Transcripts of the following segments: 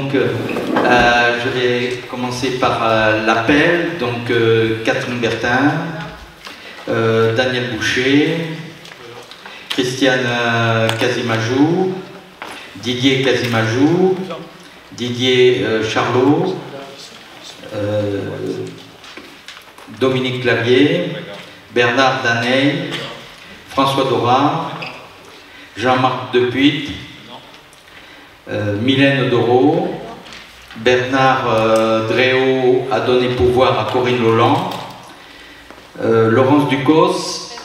Donc, je vais commencer par l'appel. Donc, Catherine Bertin, Daniel Boucher, Christiane Casimajou, Didier Casimajou, Didier Charlot, Dominique Clavier, Bernard Daney, François Dorat, Jean-Marc Depuit, Mylène Doro, Bernard Dréau a donné pouvoir à Corinne Lolland, Laurence Ducos,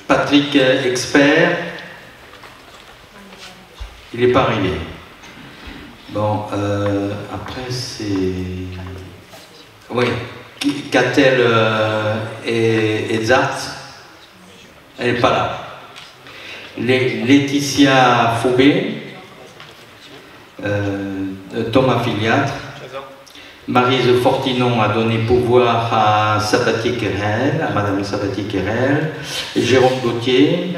Patrick Expert, il n'est pas arrivé. Bon, après c'est... Oui, Catel et Zart, elle n'est pas là. Laetitia Foubé, Thomas Filiatre, Maryse Fortinon a donné pouvoir à Sabatier-Querel, à Madame Sabatier-Querel, Jérôme Gauthier,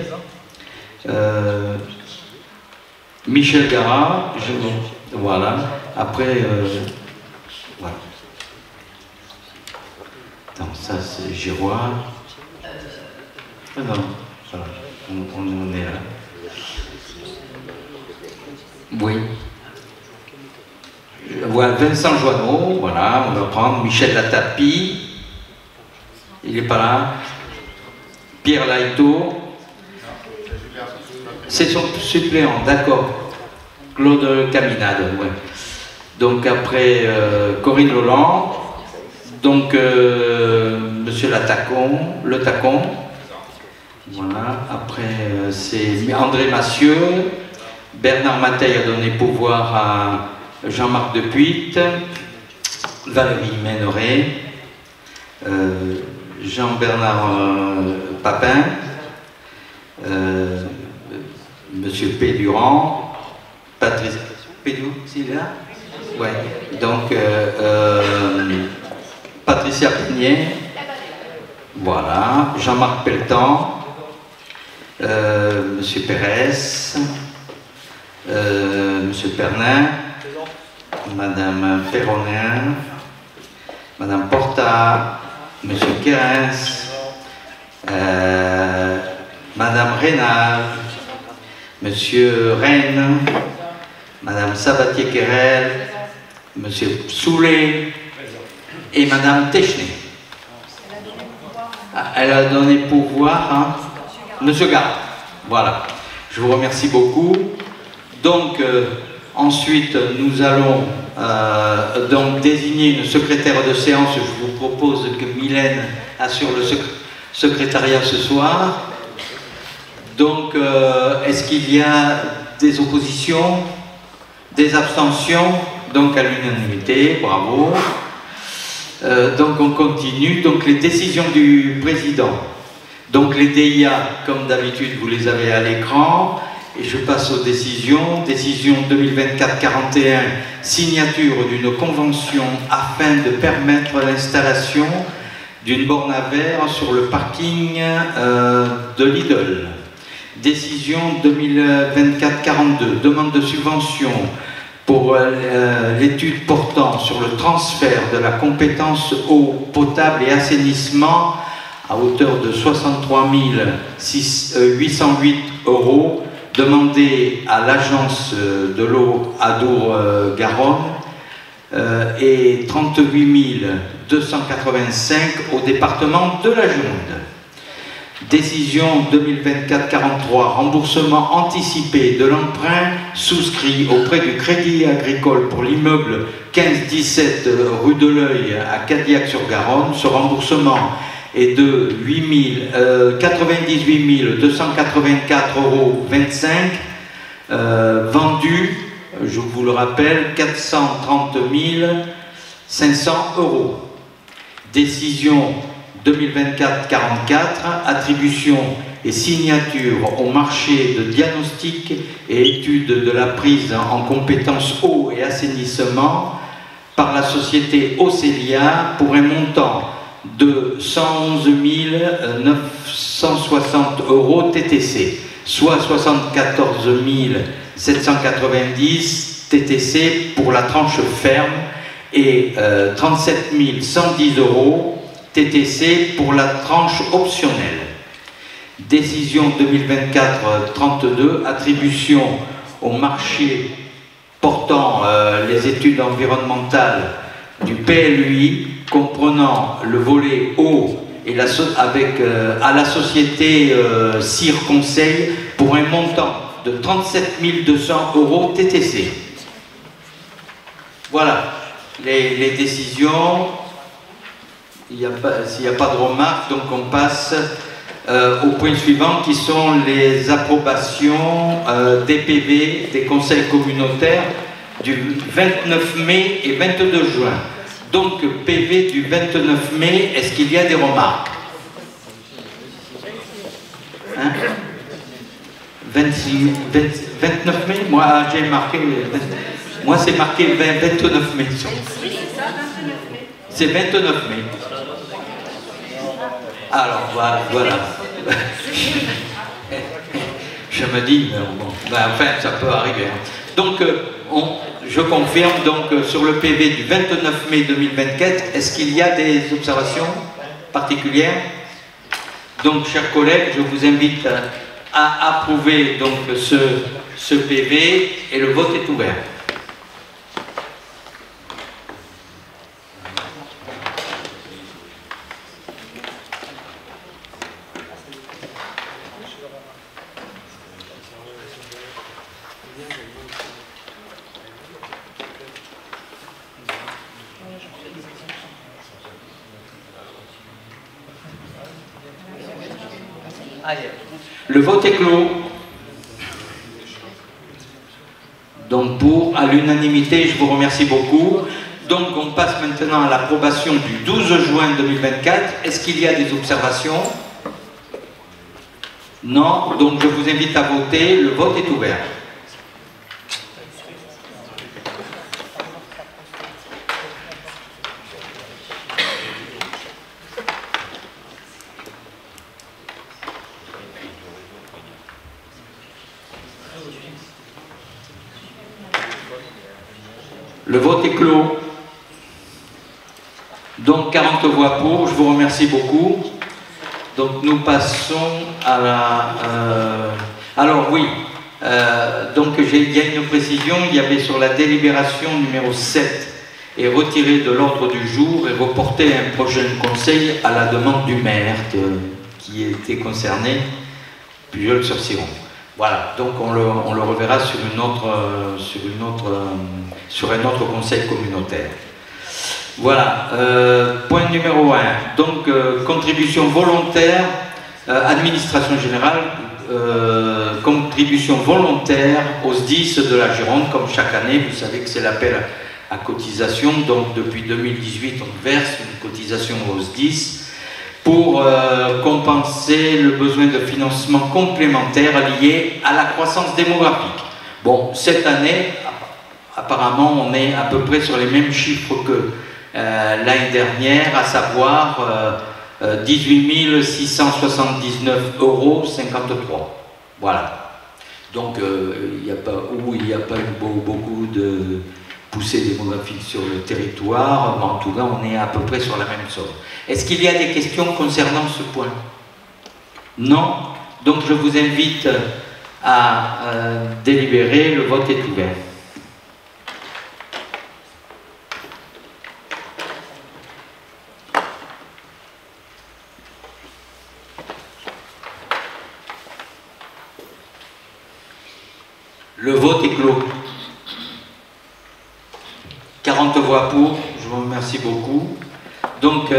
Michel Garat, voilà, après, voilà. Non, ça c'est Giroir. Ah non, voilà, on est là. Oui. Voilà, Vincent Joanneau, voilà, on va prendre Michel Latapi, il n'est pas là. Pierre Laïto, c'est son suppléant, d'accord. Claude Caminade, ouais. Donc après Corinne Lolland, donc Monsieur Le Tacon, voilà. Après c'est André Massieu, Bernard Mateil a donné pouvoir à Jean-Marc Depuit, Valérie Méneret, Jean-Bernard Papin, Monsieur Pédurand, Patrice Pédou, c'est là? Ouais. Donc Patricia Pignet, voilà, Jean-Marc Pelletan, Monsieur Pérez, Monsieur Pernin, Madame Perronin, Madame Porta, Monsieur Kérens, Madame Rénal, Monsieur Rennes, Madame Sabatier-Querel, Monsieur Soulet et Madame Technay. Elle a donné pouvoir à Monsieur Gard. Voilà. Je vous remercie beaucoup. Donc, ensuite, nous allons donc désigner une secrétaire de séance. Je vous propose que Mylène assure le secrétariat ce soir. Donc, est-ce qu'il y a des oppositions, des abstentions? Donc, à l'unanimité, bravo. Donc, on continue. Donc, les décisions du président. Donc, les DIA, comme d'habitude, vous les avez à l'écran. Et je passe aux décisions. Décision 2024-41, signature d'une convention afin de permettre l'installation d'une borne à verre sur le parking de Lidl. Décision 2024-42, demande de subvention pour l'étude portant sur le transfert de la compétence eau potable et assainissement à hauteur de 63 808 €, demandé à l'agence de l'eau Adour-Garonne et 38 285 au département de la Gironde. Décision 2024-43, remboursement anticipé de l'emprunt souscrit auprès du Crédit Agricole pour l'immeuble 15-17 rue de l'Œil à Cadillac-sur-Garonne. Ce remboursement est de 98 284,25 €, vendu, je vous le rappelle, 430 500 €. Décision 2024-44, attribution et signature au marché de diagnostic et étude de la prise en compétence eau et assainissement par la société Océlia pour un montant de 111 960 € TTC, soit 74 790 TTC pour la tranche ferme et 37 110 € TTC pour la tranche optionnelle. Décision 2024-32, attribution au marché portant les études environnementales du PLUI, comprenant le volet eau et à la société CIR Conseil pour un montant de 37 200 € TTC. Voilà les décisions. S'il n'y a pas de remarques, donc on passe au point suivant qui sont les approbations des PV des conseils communautaires du 29 mai et 22 juin. Donc PV du 29 mai, est-ce qu'il y a des remarques? 29 mai, moi j'ai marqué, moi c'est marqué 29 mai. C'est 29 mai. Alors voilà. Je me dis, bon, enfin ça peut arriver. Donc je confirme donc sur le PV du 29 mai 2024, est-ce qu'il y a des observations particulières? Donc chers collègues, je vous invite à approuver donc ce PV et le vote est ouvert. Le vote est clos. Donc à l'unanimité, je vous remercie beaucoup. Donc on passe maintenant à l'approbation du 12 juin 2024. Est-ce qu'il y a des observations? Non. Donc je vous invite à voter. Le vote est ouvert. Le vote est clos. Donc 40 voix pour, je vous remercie beaucoup. Donc nous passons à la... alors oui, donc il y a une précision, il y avait sur la délibération numéro 7 est retirée de l'ordre du jour et reportée à un prochain conseil à la demande du maire qui était concerné, Pujol-sur-Siron. Voilà, donc on le reverra sur un autre conseil communautaire. Voilà, point numéro 1. Donc, contribution volontaire, administration générale, contribution volontaire aux SDIS de la Gironde, comme chaque année, vous savez que c'est l'appel à cotisation. Donc, depuis 2018, on verse une cotisation aux SDIS pour compenser le besoin de financement complémentaire lié à la croissance démographique. Bon, cette année, apparemment, on est à peu près sur les mêmes chiffres que l'année dernière, à savoir 18 679,53 €. Voilà. Donc, il n'y a pas eu beaucoup de poussée démographique sur le territoire, mais en tout cas, on est à peu près sur la même somme. Est-ce qu'il y a des questions concernant ce point? Non. Donc, je vous invite à délibérer. Le vote est ouvert. Le vote est clos. 40 voix pour, je vous remercie beaucoup. Donc,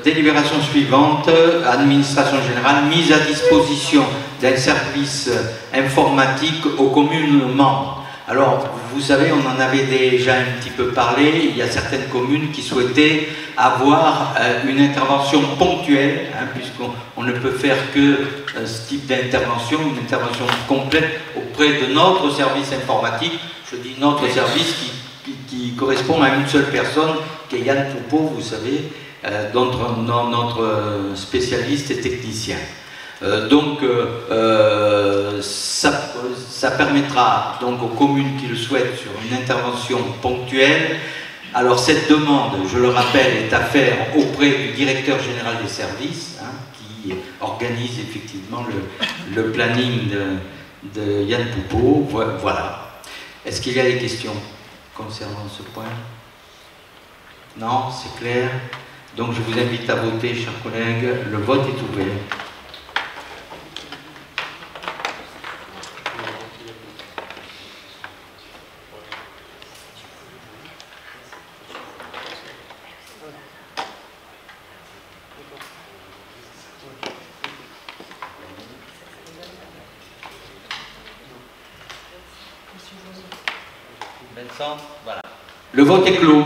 délibération suivante, administration générale, mise à disposition d'un service informatique aux communes membres. Alors, vous savez, on en avait déjà un petit peu parlé, il y a certaines communes qui souhaitaient avoir une intervention ponctuelle, hein, puisqu'on ne peut faire que ce type d'intervention, une intervention complète auprès de notre service informatique. Je dis notre service qui correspond à une seule personne, qui est Yann Poupeau, vous savez, notre spécialiste et technicien. Ça permettra donc aux communes qui le souhaitent sur une intervention ponctuelle. Alors cette demande, je le rappelle, est à faire auprès du directeur général des services, hein, qui organise effectivement le planning de Yann Poupeau. Voilà. Est-ce qu'il y a des questions concernant ce point? Non, c'est clair. Donc je vous invite à voter, chers collègues. Le vote est ouvert. Voilà. Le vote est clos.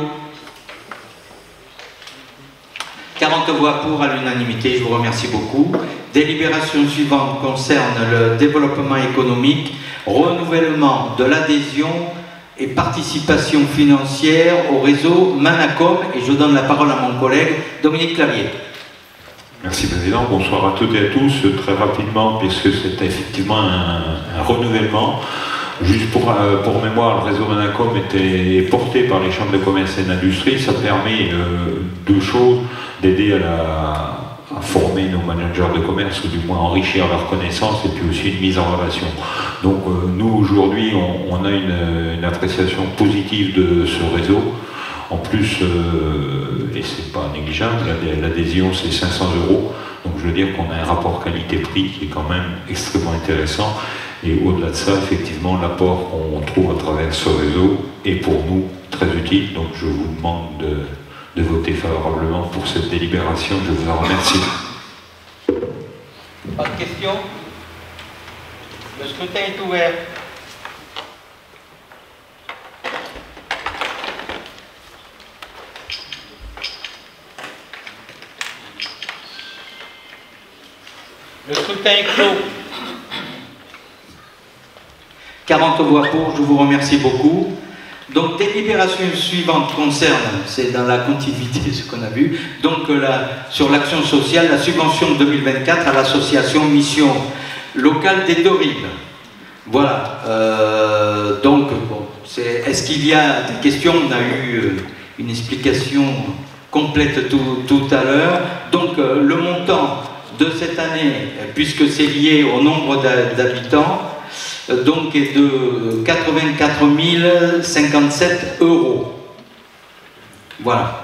40 voix pour à l'unanimité, je vous remercie beaucoup. Délibération suivante concerne le développement économique, renouvellement de l'adhésion et participation financière au réseau Manacom. Et je donne la parole à mon collègue Dominique Clavier. Merci Président, bonsoir à toutes et à tous. Très rapidement, puisque c'est effectivement un renouvellement. Juste pour mémoire, le réseau Manacom est porté par les chambres de commerce et d'industrie. Ça permet deux choses, d'aider à former nos managers de commerce, ou du moins enrichir leurs connaissances, et puis aussi une mise en relation. Donc nous, aujourd'hui, on a une appréciation positive de ce réseau. En plus, et c'est pas négligeable, l'adhésion c'est 500 €. Donc je veux dire qu'on a un rapport qualité-prix qui est quand même extrêmement intéressant. Et au-delà de ça, effectivement, l'apport qu'on trouve à travers ce réseau est pour nous très utile. Donc je vous demande de voter favorablement pour cette délibération. Je vous en remercie. Pas de questions? Le scrutin est ouvert. Le scrutin est clos. 40 voix pour, je vous remercie beaucoup. Donc, délibération suivante concerne, c'est dans la continuité de ce qu'on a vu, donc sur l'action sociale, la subvention 2024 à l'association Mission Locale des Deux-Rives. Voilà. Donc, bon, est-ce qu'il y a des questions? On a eu une explication complète tout à l'heure. Donc, le montant de cette année, puisque c'est lié au nombre d'habitants, donc est de 84 057 €. Voilà.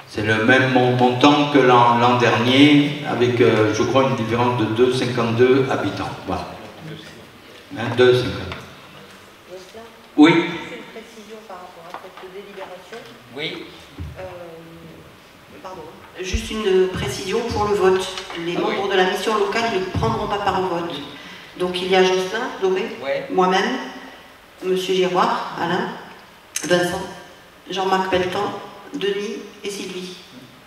C'est le même montant que l'an dernier, avec, je crois, une différence de 2,52 habitants. Voilà. Hein, 2,52. Oui. C'est une précision par rapport à cette délibération. Oui. Pardon. Juste une précision pour le vote. Les membres de la mission locale ne prendront pas part au vote. Donc il y a Jocelyn, Doré, moi-même, Monsieur Giroir, Alain, Vincent, Jean-Marc Pelletan, Denis et Sylvie.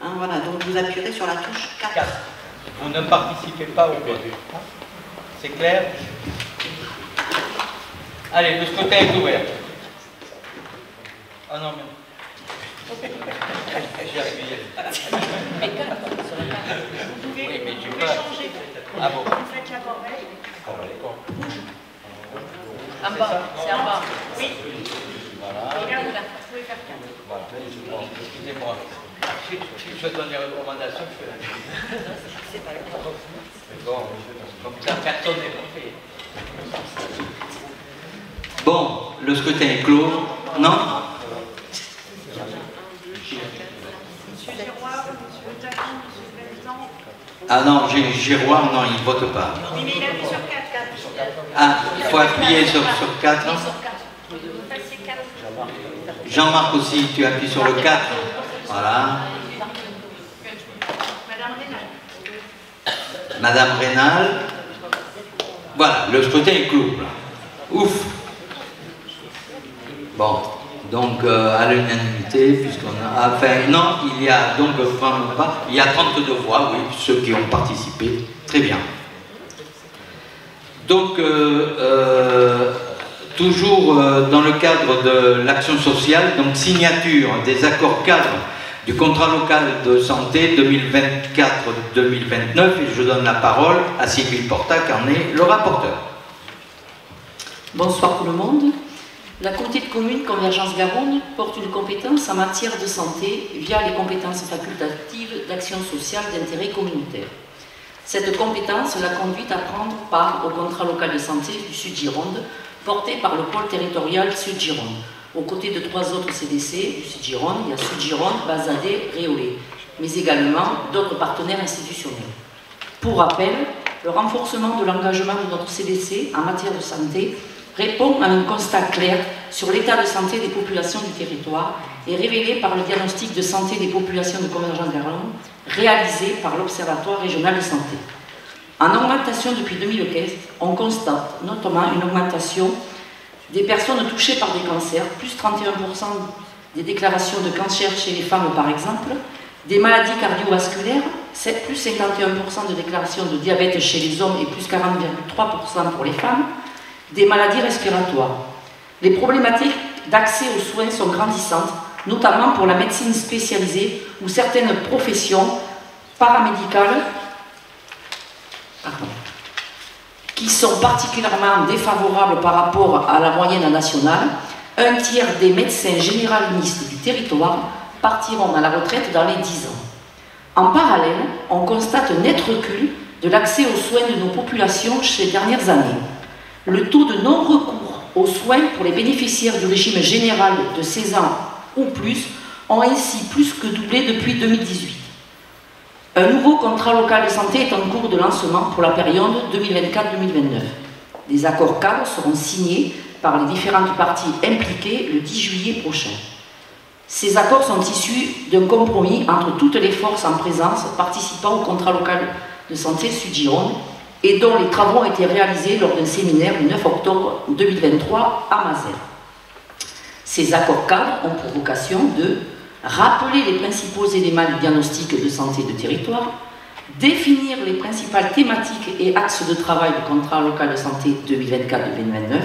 Hein, voilà, donc vous appuierez sur la touche 4. Vous ne participez pas au vote. C'est clair? Allez, le scrutin est ouvert. Ah non, mais... J'ai appuyé. Oui, mais tu peux changer. Ah bon? Vous faites la corbeille. En bas, c'est en bas. Oui. Voilà. Et là, vous pouvez faire 4. Voilà. Excusez-moi. Si je donne des recommandations, je fais la chose. C'est pas grave. Mais bon, comme ça, personne n'est fait. Bon, le scrutin est clos. Non? Monsieur Giroir, Monsieur Tacon, Monsieur Pelletan. Ah non, Giroir, non, il ne vote pas. Oui, mais il appuie sur 4. Ah, il faut appuyer sur 4. Vous fassiez 4. Jean-Marc aussi, tu appuies sur le 4. Voilà. Madame Rénal. Madame Rénal. Voilà, le scrutin est clos. Ouf. Bon, donc à l'unanimité, puisqu'on a... Enfin, non, il y a donc... Il y a 32 voix, oui, ceux qui ont participé. Très bien. Donc, toujours dans le cadre de l'action sociale, donc signature des accords cadres du contrat local de santé 2024-2029 et je donne la parole à Sylvie Porta qui en est le rapporteur. Bonsoir tout le monde. La communauté de communes Convergence Garonne porte une compétence en matière de santé via les compétences facultatives d'action sociale d'intérêt communautaire. Cette compétence l'a conduite à prendre part au contrat local de santé du Sud-Gironde, porté par le pôle territorial Sud-Gironde. Aux côtés de 3 autres CDC du Sud-Gironde, il y a Sud-Gironde, Bazadais, Réolais, mais également d'autres partenaires institutionnels. Pour rappel, le renforcement de l'engagement de notre CDC en matière de santé répond à un constat clair sur l'état de santé des populations du territoire et révélé par le diagnostic de santé des populations de Convergence Garonne réalisé par l'Observatoire régional de santé. En augmentation depuis 2015, on constate notamment une augmentation des personnes touchées par des cancers, plus 31% des déclarations de cancer chez les femmes par exemple, des maladies cardiovasculaires, plus 51% de déclarations de diabète chez les hommes et plus 40,3% pour les femmes, des maladies respiratoires. Les problématiques d'accès aux soins sont grandissantes, notamment pour la médecine spécialisée ou certaines professions paramédicales qui sont particulièrement défavorables par rapport à la moyenne nationale. Un tiers des médecins généralistes du territoire partiront à la retraite dans les 10 ans. En parallèle, on constate un net recul de l'accès aux soins de nos populations ces dernières années. Le taux de non-recours aux soins pour les bénéficiaires du régime général de 16 ans ou plus ont ainsi plus que doublé depuis 2018. Un nouveau contrat local de santé est en cours de lancement pour la période 2024-2029. Des accords cadres seront signés par les différentes parties impliquées le 10 juillet prochain. Ces accords sont issus d'un compromis entre toutes les forces en présence participant au contrat local de santé Sud-Gironde et dont les travaux ont été réalisés lors d'un séminaire le 9 octobre 2023 à Mazères. Ces accords cadres ont pour vocation de rappeler les principaux éléments du diagnostic de santé de territoire, définir les principales thématiques et axes de travail du contrat local de santé 2024-2029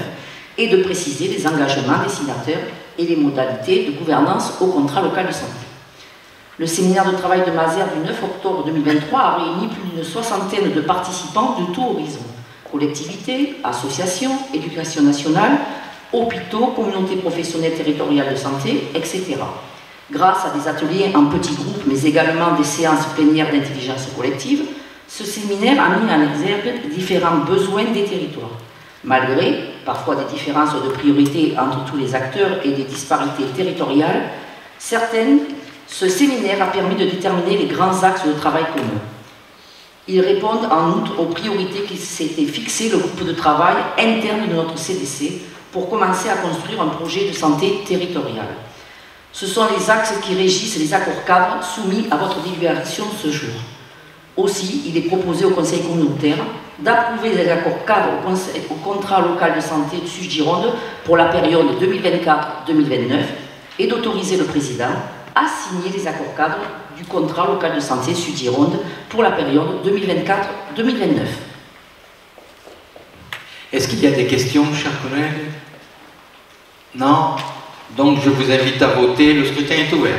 et de préciser les engagements des signataires et les modalités de gouvernance au contrat local de santé. Le séminaire de travail de Mazères du 9 octobre 2023 a réuni plus d'une soixantaine de participants de tous horizons, collectivités, associations, éducation nationale, hôpitaux, communautés professionnelles territoriales de santé, etc. Grâce à des ateliers en petits groupes, mais également des séances plénières d'intelligence collective, ce séminaire a mis en exergue différents besoins des territoires. Malgré parfois des différences de priorité entre tous les acteurs et des disparités territoriales, ce séminaire a permis de déterminer les grands axes de travail communs. Ils répondent en outre aux priorités qui s'était fixées le groupe de travail interne de notre CDC pour commencer à construire un projet de santé territoriale. Ce sont les axes qui régissent les accords cadres soumis à votre délibération ce jour. Aussi, il est proposé au Conseil communautaire d'approuver les accords cadres au contrat local de santé du Sud-Gironde pour la période 2024-2029 et d'autoriser le président à signer les accords cadres du contrat local de santé Sud-Gironde pour la période 2024-2029. Est-ce qu'il y a des questions, chers collègues? Non? Donc je vous invite à voter, le scrutin est ouvert.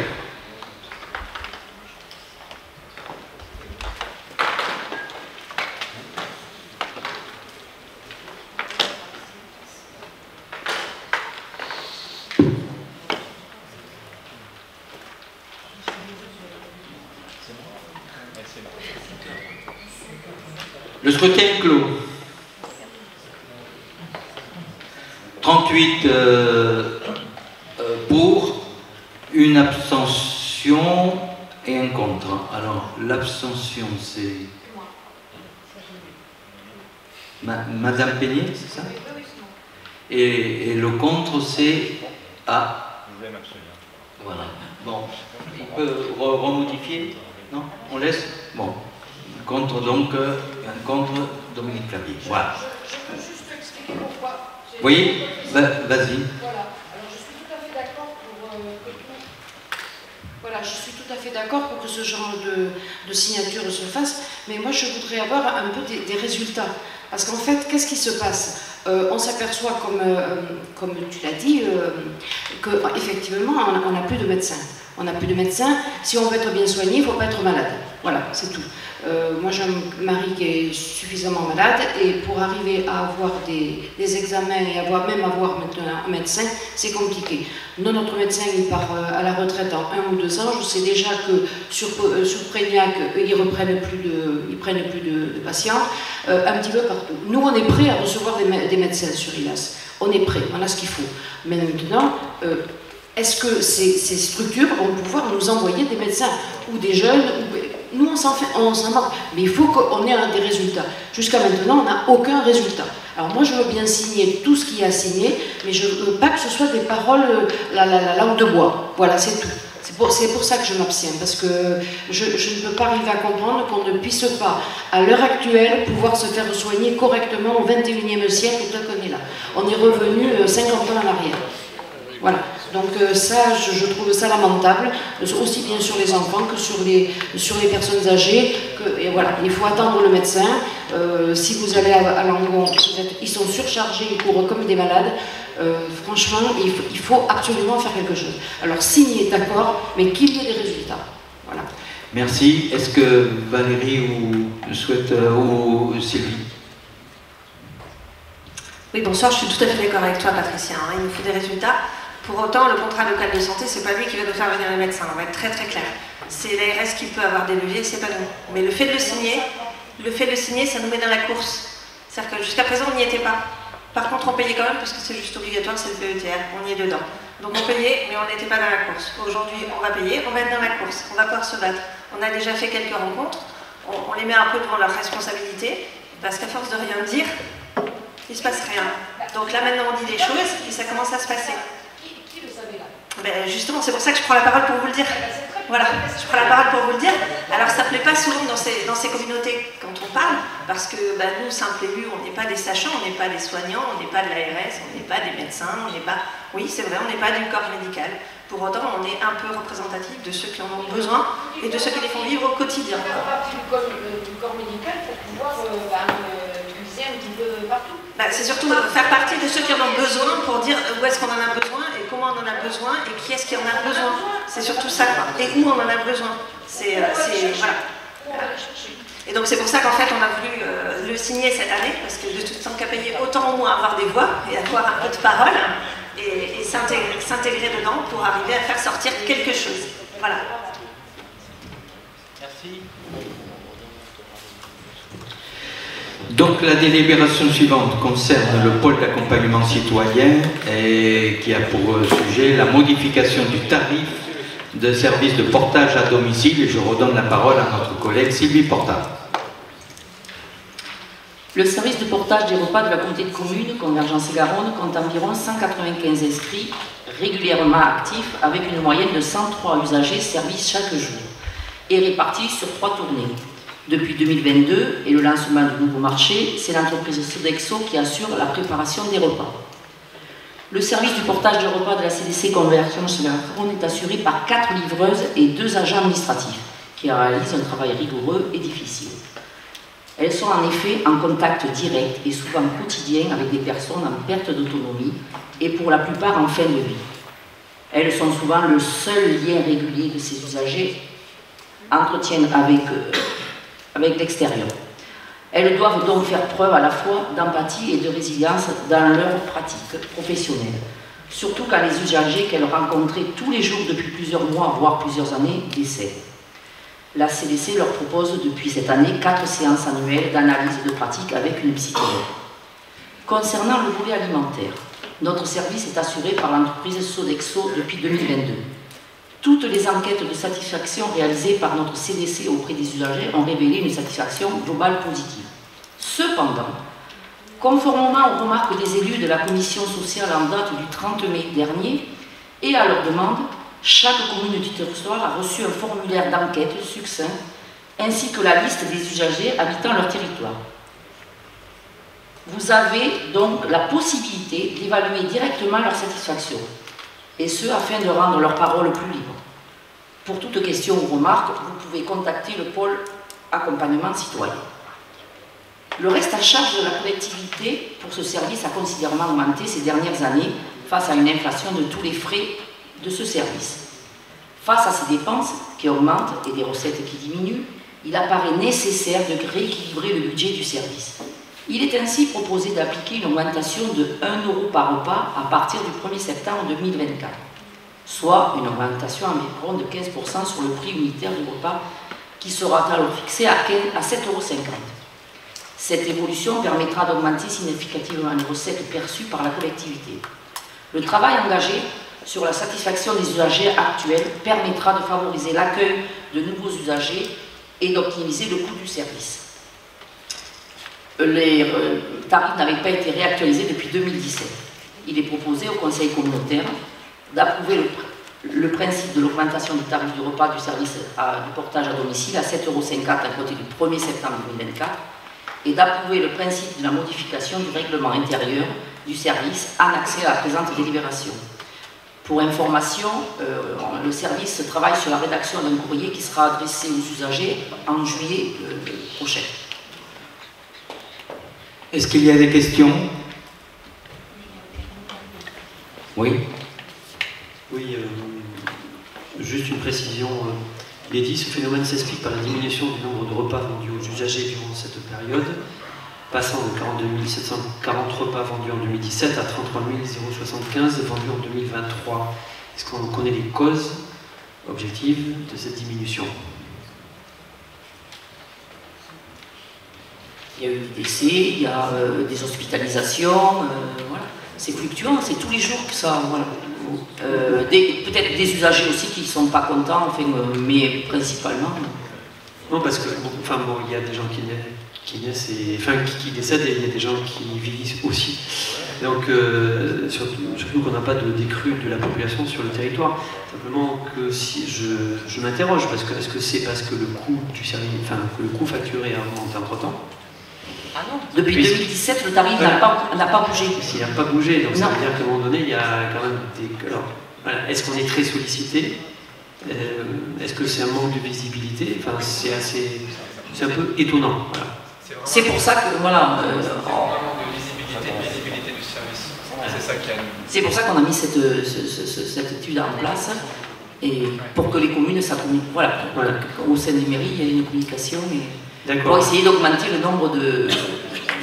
Le scrutin est clos. 38 pour, une abstention et un contre. Alors, l'abstention, c'est Madame Peigné, c'est ça? Et le contre, c'est Voilà. Bon, il peut remodifier? Non? On laisse? Bon. Contre, donc, un contre Dominique Clavier. Voilà. Juste expliquer pourquoi. Oui, vas-y. Voilà, alors je suis tout à fait d'accord pour que ce genre de signature se fasse, mais moi je voudrais avoir un peu des résultats. Parce qu'en fait, qu'est-ce qui se passe? on s'aperçoit, comme tu l'as dit, qu'effectivement, on n'a plus de médecins. On n'a plus de médecins. Si on veut être bien soigné, il ne faut pas être malade. Voilà, c'est tout. Moi, j'ai un mari qui est suffisamment malade et pour arriver à avoir des examens et même avoir maintenant un médecin, c'est compliqué. Nous, notre médecin, il part à la retraite en 1 ou 2 ans. Je sais déjà que sur Prégnac, ils prennent plus de patients, un petit peu partout. Nous, on est prêts à recevoir des médecins sur ILAS. On est prêts, on a ce qu'il faut. Mais maintenant, est-ce que ces structures vont pouvoir nous envoyer des médecins ou des jeunes Nous, on s'en marre, mais il faut qu'on ait des résultats. Jusqu'à maintenant, on n'a aucun résultat. Alors moi, je veux bien signer tout ce qu'il y a à signer, mais je ne veux pas que ce soit des paroles, la langue de bois. Voilà, c'est tout. C'est pour ça que je m'abstiens, parce que je ne peux pas arriver à comprendre qu'on ne puisse pas, à l'heure actuelle, pouvoir se faire soigner correctement au XXIe siècle tel qu'on est là. On est revenu 50 ans en arrière. Voilà. Donc ça, je trouve ça lamentable, aussi bien sur les enfants que sur les personnes âgées. Et voilà, il faut attendre le médecin. Si vous allez à Langon, ils sont surchargés, ils courent comme des malades. Franchement, il faut absolument faire quelque chose. Alors signer, d'accord, mais qu'il y ait des résultats. Voilà. Merci. Est-ce que Valérie souhaite ou Sylvie? Oui, bonsoir, je suis tout à fait d'accord avec toi, Patricia. Il nous faut des résultats. Pour autant, le contrat local de santé, c'est pas lui qui va nous faire venir les médecins. On va être très très clair. C'est l'ARS qui peut avoir des leviers, c'est pas nous. Mais le fait de le signer, ça nous met dans la course. C'est-à-dire que jusqu'à présent, on n'y était pas. Par contre, on payait quand même parce que c'est juste obligatoire, c'est le PETR, on y est dedans. Donc on payait, mais on n'était pas dans la course. Aujourd'hui, on va payer, on va être dans la course, on va pouvoir se battre. On a déjà fait quelques rencontres, on les met un peu devant leur responsabilité, parce qu'à force de rien dire, il ne se passe rien. Donc là maintenant, on dit des choses et ça commence à se passer. Qui le savait là? Ben justement, c'est pour ça que je prends la parole pour vous le dire. Voilà, je prends la parole pour vous le dire. Alors ça ne plaît pas souvent dans ces communautés quand on parle, parce que nous, simples élus, on n'est pas des sachants, on n'est pas des soignants, on n'est pas de l'ARS, on n'est pas des médecins, on n'est pas... Oui, c'est vrai, on n'est pas du corps médical. Pour autant, on est un peu représentatif de ceux qui en ont besoin et de ceux qui les font vivre au quotidien. On fait partie du corps médical pour pouvoir utiliser un petit peu partout. C'est surtout faire partie de ceux qui en ont besoin pour dire où est-ce qu'on en a besoin et comment on en a besoin et qui est-ce qui en a besoin. C'est surtout ça, quoi. Et où on en a besoin. Voilà. Et donc c'est pour ça qu'en fait on a voulu le signer cette année, parce que de toute façon qu'à payer, autant au moins avoir des voix et avoir un peu de parole et s'intégrer dedans pour arriver à faire sortir quelque chose. Voilà. Merci. Donc la délibération suivante concerne le pôle d'accompagnement citoyen et qui a pour sujet la modification du tarif de service de portage à domicile, et je redonne la parole à notre collègue Sylvie Porta. Le service de portage des repas de la communauté de communes Convergence Garonne compte environ 195 inscrits régulièrement actifs avec une moyenne de 103 usagers servis chaque jour et répartis sur 3 tournées. Depuis 2022 et le lancement du nouveau marché, c'est l'entreprise Sodexo qui assure la préparation des repas. Le service du portage de repas de la CDC Convergence Garonne est assuré par 4 livreuses et 2 agents administratifs qui réalisent un travail rigoureux et difficile. Elles sont en effet en contact direct et souvent quotidien avec des personnes en perte d'autonomie et pour la plupart en fin de vie. Elles sont souvent le seul lien régulier de ces usagers entretiennent avec l'extérieur. Elles doivent donc faire preuve à la fois d'empathie et de résilience dans leur pratique professionnelle, surtout quand les usagers qu'elles rencontraient tous les jours depuis plusieurs mois, voire plusieurs années, décèdent. La CDC leur propose depuis cette année 4 séances annuelles d'analyse de pratique avec une psychologue. Concernant le volet alimentaire, notre service est assuré par l'entreprise Sodexo depuis 2022. Toutes les enquêtes de satisfaction réalisées par notre CDC auprès des usagers ont révélé une satisfaction globale positive. Cependant, conformément aux remarques des élus de la commission sociale en date du 30 mai dernier et à leur demande, chaque commune du territoire a reçu un formulaire d'enquête succinct ainsi que la liste des usagers habitant leur territoire. Vous avez donc la possibilité d'évaluer directement leur satisfaction, et ce afin de rendre leur parole plus libre. Pour toute question ou remarque, vous pouvez contacter le pôle accompagnement citoyen. Le reste à charge de la collectivité pour ce service a considérablement augmenté ces dernières années face à une inflation de tous les frais de ce service. Face à ces dépenses qui augmentent et des recettes qui diminuent, il apparaît nécessaire de rééquilibrer le budget du service. Il est ainsi proposé d'appliquer une augmentation de 1 € par repas à partir du 1er septembre 2024, soit une augmentation environ de 15% sur le prix unitaire du repas qui sera alors fixé à 7,50 €. Cette évolution permettra d'augmenter significativement les recettes perçues par la collectivité. Le travail engagé sur la satisfaction des usagers actuels permettra de favoriser l'accueil de nouveaux usagers et d'optimiser le coût du service. Les tarifs n'avaient pas été réactualisés depuis 2017. Il est proposé au Conseil communautaire d'approuver le principe de l'augmentation du tarif du repas du service du portage à domicile à 7,50 € à côté du 1er septembre 2024 et d'approuver le principe de la modification du règlement intérieur du service annexé à la présente délibération. Pour information, le service travaille sur la rédaction d'un courrier qui sera adressé aux usagers en juillet prochain. Est-ce qu'il y a des questions? Oui. Oui, juste une précision. Il est dit, ce phénomène s'explique par la diminution du nombre de repas vendus aux usagers durant cette période, passant de 42 740 repas vendus en 2017 à 33 075 vendus en 2023. Est-ce qu'on connaît les causes objectives de cette diminution? Il y a eu des décès, il y a des hospitalisations, voilà. C'est fluctuant, c'est tous les jours que ça... Voilà. Peut-être des usagers aussi qui ne sont pas contents, enfin, mais principalement... Non, parce que il y a des gens qui naissent et, qui décèdent et il y a des gens qui vieillissent aussi. Donc, surtout qu'on n'a pas de décrue de la population sur le territoire. Simplement que si je m'interroge, parce que est-ce que c'est parce que le coût du service, que le coût facturé a augmenté entre-temps? Ah non, depuis 2017, le tarif n'a pas bougé. Il n'a pas bougé, donc ça veut dire qu'à un moment donné, il y a quand même des... Alors, voilà, est-ce qu'on est très sollicité? Est-ce que c'est un manque de visibilité? Enfin, c'est un peu étonnant. Voilà. C'est pour ça que, voilà... C'est vraiment un manque de visibilité du service. C'est ça qui a... C'est pour ça qu'on a mis cette étude en place, et pour que les communes, ça communique. Voilà, au sein des mairies, il y a une communication, pour essayer d'augmenter le nombre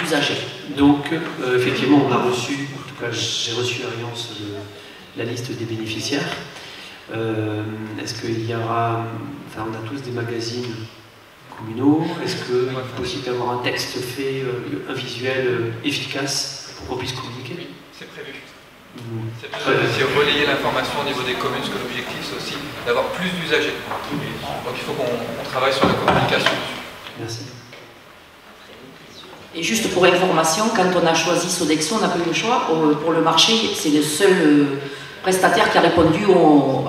d'usagers. Donc, effectivement, on a reçu, en tout cas, j'ai reçu à Riance la liste des bénéficiaires. Est-ce qu'il y aura... Enfin, on a tous des magazines communaux. Est-ce qu'il est possible d'avoir un texte fait, un visuel efficace pour qu'on puisse communiquer? C'est prévu. C'est prévu aussi relayer l'information au niveau des communes, parce que l'objectif c'est aussi d'avoir plus d'usagers. Donc il faut qu'on travaille sur la communication. Merci. Et juste pour information, quand on a choisi Sodexo, on n'a pas eu le choix. Pour le marché, c'est le seul prestataire qui a répondu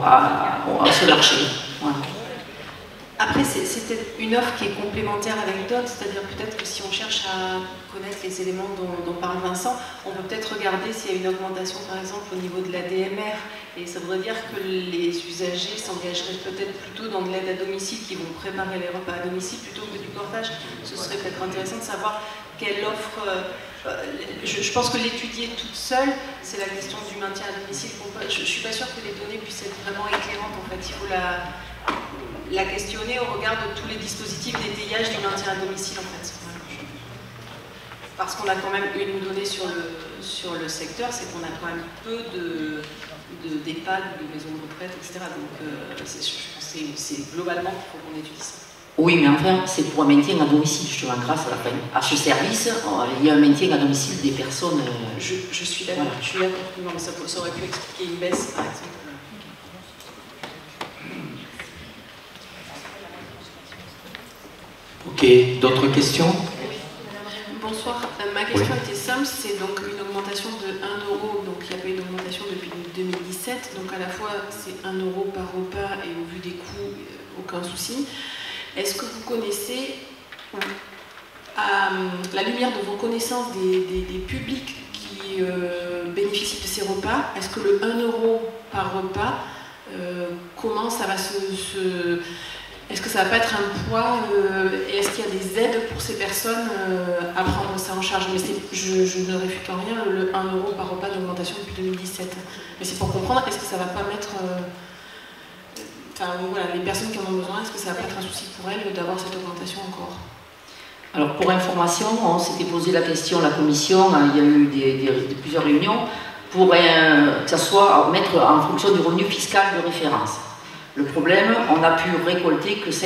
à ce marché. Voilà. Après, c'était une offre qui est complémentaire avec d'autres, c'est-à-dire peut-être que si on cherche à connaître les éléments dont parle Vincent, on peut peut-être regarder s'il y a une augmentation par exemple au niveau de la DMR, et ça voudrait dire que les usagers s'engageraient peut-être plutôt dans de l'aide à domicile, qui vont préparer les repas à domicile plutôt que du portage. Ce serait peut-être intéressant de savoir quelle offre... je pense que l'étudier toute seule, c'est la question du maintien à domicile. Je ne suis pas sûre que les données puissent être vraiment éclairantes, en fait. Il faut la questionner au regard de tous les dispositifs d'étayage du maintien à domicile, en fait. Parce qu'on a quand même une donnée sur le secteur, c'est qu'on a quand même peu d'EHPAD, de maisons de retraite, etc. Donc je pense que c'est globalement qu'il faut qu'on étudie ça. Oui, mais enfin, c'est pour un maintien à domicile, justement, grâce à ce service, il y a un maintien à domicile des personnes... Je suis d'accord, voilà. Je suis d'accord. Non, mais ça aurait pu expliquer une baisse, par exemple. Ok, d'autres questions? Bonsoir, ma question était simple, c'est donc une augmentation de 1 €, donc il n'y a pas eu d'augmentation depuis 2017, donc à la fois c'est 1 € par repas et au vu des coûts, aucun souci. Est-ce que vous connaissez, à la lumière de vos connaissances des publics qui bénéficient de ces repas, est-ce que le 1 € par repas, comment ça va est-ce que ça va pas être un poids et est-ce qu'il y a des aides pour ces personnes à prendre ça en charge? Mais je ne réfute en rien le 1 € par repas d'augmentation depuis 2017. Mais c'est pour comprendre, est-ce que ça va pas mettre... voilà, les personnes qui en ont besoin, est-ce que ça va pas être un souci pour elles d'avoir cette augmentation encore? Alors pour information, on s'était posé la question, la commission, il y a eu plusieurs réunions pour que ça soit mettre en fonction du revenu fiscal de référence. Le problème, on n'a pu récolter que 50%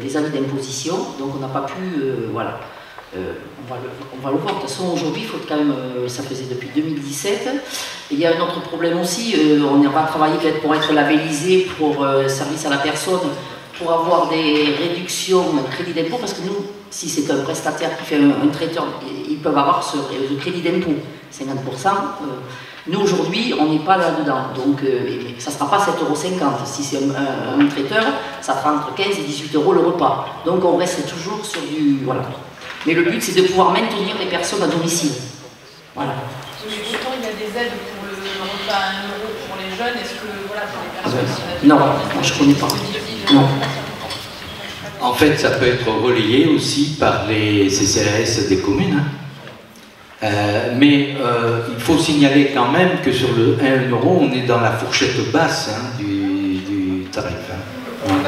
des avis d'imposition, donc on n'a pas pu, voilà. On va le voir. De toute façon, aujourd'hui, il faut quand même, ça faisait depuis 2017. Et il y a un autre problème aussi, on n'a pas travaillé pour être labellisé pour service à la personne, pour avoir des réductions crédit d'impôt, parce que nous, si c'est un prestataire qui fait un traiteur, ils peuvent avoir ce crédit d'impôt, 50%. Nous, aujourd'hui, on n'est pas là-dedans, donc ça ne sera pas 7,50 €. Si c'est un traiteur, ça fera entre 15 et 18 € le repas. Donc on reste toujours sur du... Voilà. Mais le but, c'est de pouvoir maintenir les personnes à domicile. Voilà. Mais autant il y a des aides pour le repas à 1 € pour les jeunes, est-ce que voilà, pour les personnes... Non, je ne connais pas. Non. En fait, ça peut être relayé aussi par les CCAS des communes. Mais il faut signaler quand même que sur le 1 €, on est dans la fourchette basse du tarif. On a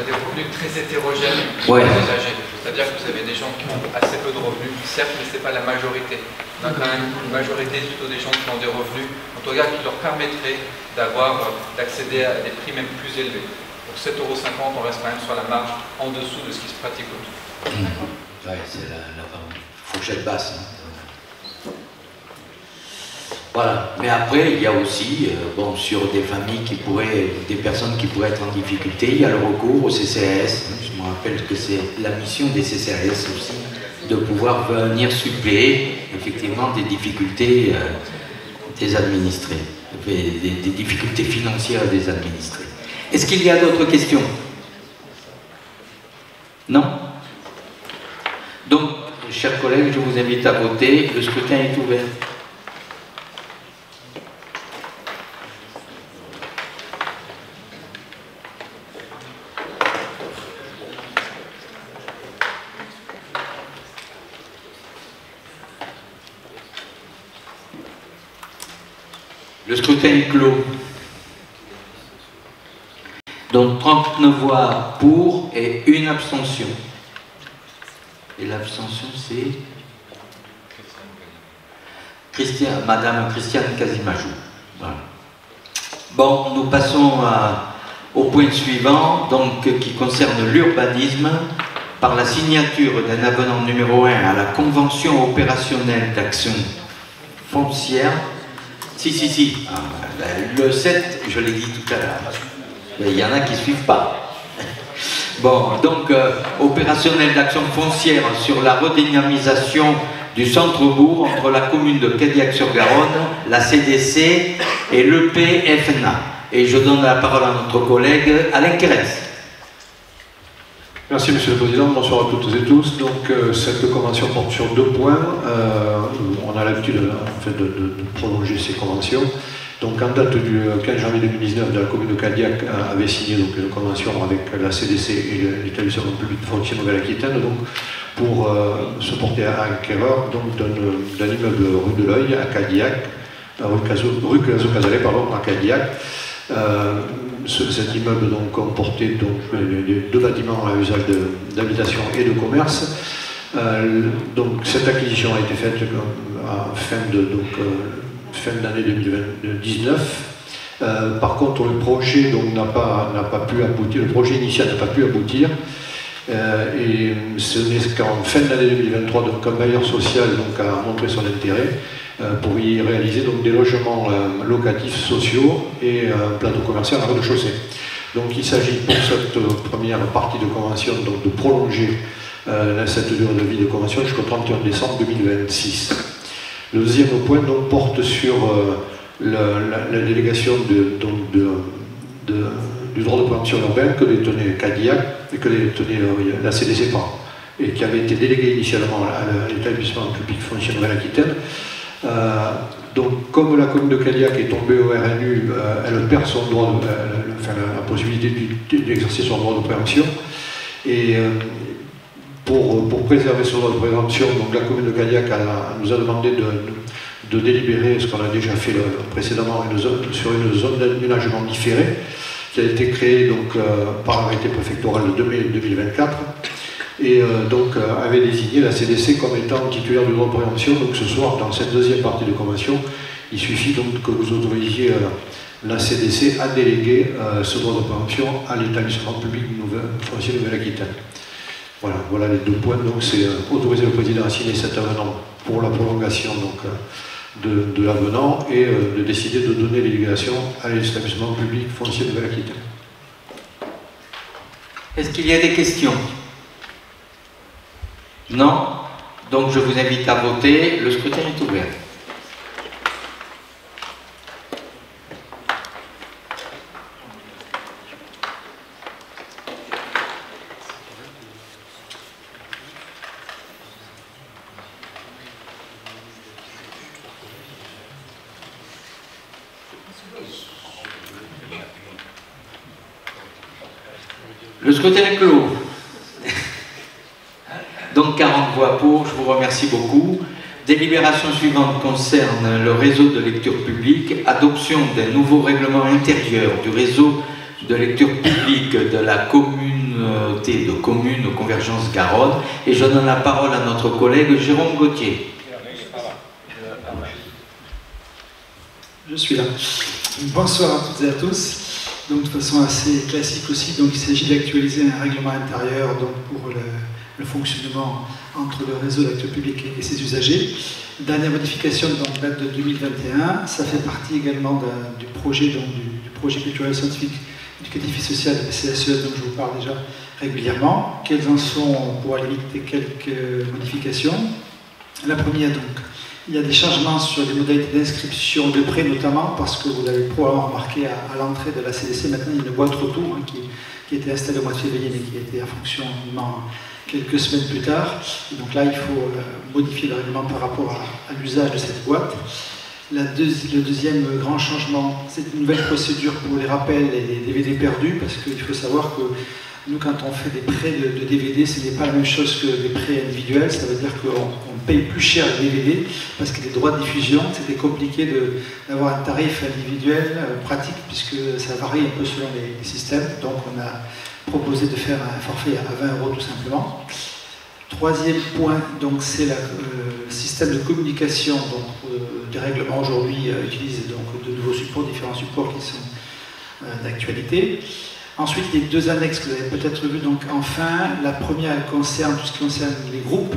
des revenus très hétérogènes pour ouais. les âgés. C'est-à-dire que vous avez des gens qui ont assez peu de revenus, certes, mais ce n'est pas la majorité. On a quand même une majorité plutôt des gens qui ont des revenus, en tout cas qui leur permettraient d'accéder à des prix même plus élevés. Pour 7,50 €, on reste quand même sur la marge en dessous de ce qui se pratique autour. Ouais, c'est la fourchette basse. Hein. Voilà. Mais après, il y a aussi, bon, sur des familles des personnes qui pourraient être en difficulté, il y a le recours au CCAS. Je me rappelle que c'est la mission des CCAS aussi, de pouvoir venir suppléer effectivement des difficultés des administrés, des difficultés financières des administrés. Est-ce qu'il y a d'autres questions? Non? Donc, chers collègues, je vous invite à voter. Le scrutin est ouvert. Le scrutin est clos. Donc 39 voix pour et une abstention. Et l'abstention c'est Madame Christiane Casimajou. Voilà. Bon, nous passons au point suivant, donc qui concerne l'urbanisme, par la signature d'un avenant numéro 1 à la Convention opérationnelle d'action foncière. Si. Le 7, je l'ai dit tout à l'heure. Il y en a qui ne suivent pas. Bon, donc, opérationnel d'action foncière sur la redynamisation du centre-bourg entre la commune de Cadillac-sur-Garonne, la CDC et l'EPFNA. Et je donne la parole à notre collègue Alain Quérès. Merci Monsieur le Président, bonsoir à toutes et tous. Donc cette convention porte sur 2 points. On a l'habitude en fait, de prolonger ces conventions. Donc en date du 15 janvier 2019, la commune de Cadillac avait signé donc, une convention avec la CDC et l'établissement public foncier Nouvelle-Aquitaine pour se porter à acquéreur d'un immeuble rue de l'Oeil à Cadillac, rue Caso-Casalet, à Cadillac. Cet immeuble donc, comportait donc, les 2 bâtiments à usage d'habitation et de commerce. Donc, cette acquisition a été faite à fin d'année 2019. Par contre, le projet n'a pas pu aboutir, le projet initial n'a pas pu aboutir. Et ce n'est qu'en fin d'année 2023, donc, un bailleur social a montré son intérêt pour y réaliser donc, des logements locatifs sociaux et un plateau commercial en rez-de-chaussée. Donc il s'agit pour cette première partie de convention donc, de prolonger cette durée de vie de convention jusqu'au 31 décembre 2026. Le deuxième point donc, porte sur la délégation du droit de préemption urbain que détenait Cadillac et que détenait la CDC et qui avait été délégué initialement à l'établissement public foncier Nouvelle-Aquitaine. Donc, comme la commune de Cadillac est tombée au RNU, elle perd son droit, la possibilité d'exercer son droit de préemption. Et pour préserver son droit de préemption, donc la commune de Gaillac nous a demandé de délibérer, ce qu'on a déjà fait précédemment, sur une zone d'aménagement différée, qui a été créée donc, par arrêté préfectoral de 2024, et donc avait désigné la CDC comme étant titulaire du droit de préemption. Donc ce soir, dans cette deuxième partie de convention, il suffit donc que vous autorisiez la CDC à déléguer ce droit de préemption à l'établissement public foncier Nouvelle-Aquitaine. Voilà les 2 points. Donc c'est autoriser le président à signer cet avenant pour la prolongation donc, de l'avenant et de décider de donner l'élégation à l'établissement public foncier Nouvelle-Aquitaine. Est-ce qu'il y a des questions? Non? Donc je vous invite à voter. Le scrutin est ouvert. Le scrutin est clos. Donc 40 voix pour, je vous remercie beaucoup. Délibération suivante concerne le réseau de lecture publique, adoption d'un nouveau règlement intérieur du réseau de lecture publique de la communauté de communes Convergence Garonne. Et je donne la parole à notre collègue Jérôme Gauthier. Je suis là. Bonsoir à toutes et à tous. Donc de façon assez classique aussi, donc il s'agit d'actualiser un règlement intérieur donc, pour le fonctionnement entre le réseau de lecture publique et ses usagers. Dernière modification donc, date de 2021, ça fait partie également du projet, donc, du projet culturel, scientifique, éducatif et social de CSES dont je vous parle déjà régulièrement. Quelles en sont, pour limiter quelques modifications. La première donc, il y a des changements sur les modalités d'inscription de prêt notamment parce que vous avez probablement remarqué à l'entrée de la CDC, maintenant il y a une boîte retour qui a été installée au mois de février mais qui a été en fonctionnement quelques semaines plus tard. Et donc là il faut modifier le règlement par rapport à l'usage de cette boîte. Le deuxième grand changement, c'est une nouvelle procédure pour les rappels et les DVD perdus parce qu'il faut savoir que nous, quand on fait des prêts de DVD, ce n'est pas la même chose que des prêts individuels. Ça veut dire qu'on paye plus cher les DVD parce que les droits de diffusion, c'était compliqué d'avoir un tarif individuel pratique puisque ça varie un peu selon les systèmes. Donc on a proposé de faire un forfait à 20 € tout simplement. Troisième point, donc c'est le système de communication. Donc les règlements aujourd'hui utilisent donc de nouveaux supports, différents supports qui sont d'actualité. Ensuite, les 2 annexes que vous avez peut-être vues, donc enfin, la première elle concerne tout ce qui concerne les groupes,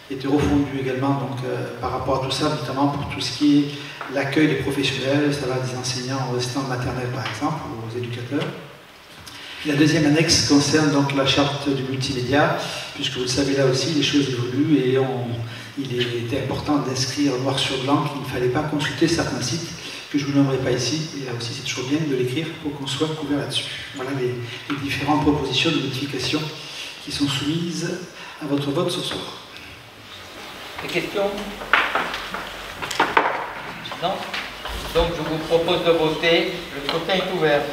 qui étaient refondus également donc, par rapport à tout ça, notamment pour tout ce qui est l'accueil des professionnels, ça va des enseignants aux assistants maternels par exemple, ou aux éducateurs. La deuxième annexe concerne donc la charte du multimédia, puisque vous le savez là aussi, les choses évoluent et il était important d'inscrire noir sur blanc qu'il ne fallait pas consulter certains sites que je ne vous nommerai pas ici, et là aussi c'est toujours bien de l'écrire pour qu'on soit couvert là-dessus. Voilà les différentes propositions de modification qui sont soumises à votre vote ce soir. Des questions? Non? Donc je vous propose de voter. Le scrutin est ouvert.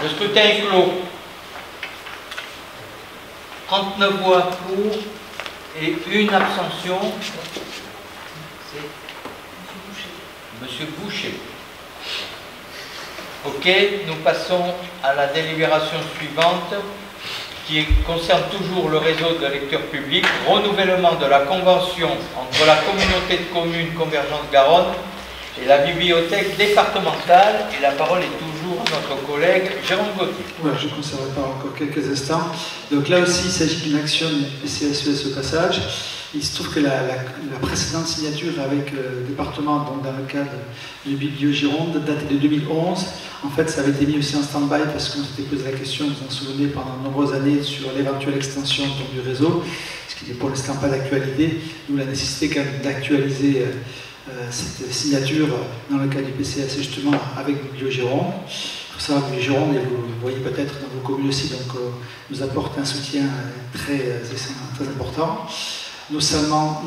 Le scrutin est clos. 39 voix pour et une abstention. C'est Monsieur Boucher. Ok, nous passons à la délibération suivante qui concerne toujours le réseau de lecture publique, renouvellement de la convention entre la communauté de communes Convergence Garonne et la bibliothèque départementale. Et la parole est toujours à notre collègue Jérôme Gauthier. Ouais, je ne conserverai pas encore quelques instants. Donc là aussi, il s'agit d'une action du CSES au passage. Il se trouve que la précédente signature avec le département, donc dans le cadre de Biblio-Gironde, datée de 2011. En fait, ça avait été mis aussi en stand-by parce qu'on s'était posé la question, vous vous en souvenez, pendant de nombreuses années sur l'éventuelle extension donc, du réseau, ce qui n'est pour l'instant pas d'actualité, d'où la nécessité quand même d'actualiser cette signature dans le cadre du PCS justement avec Biblio-Gironde. Il faut savoir que Biblio-Gironde, et vous le voyez peut-être dans vos communes aussi, donc, nous apporte un soutien très important. Notamment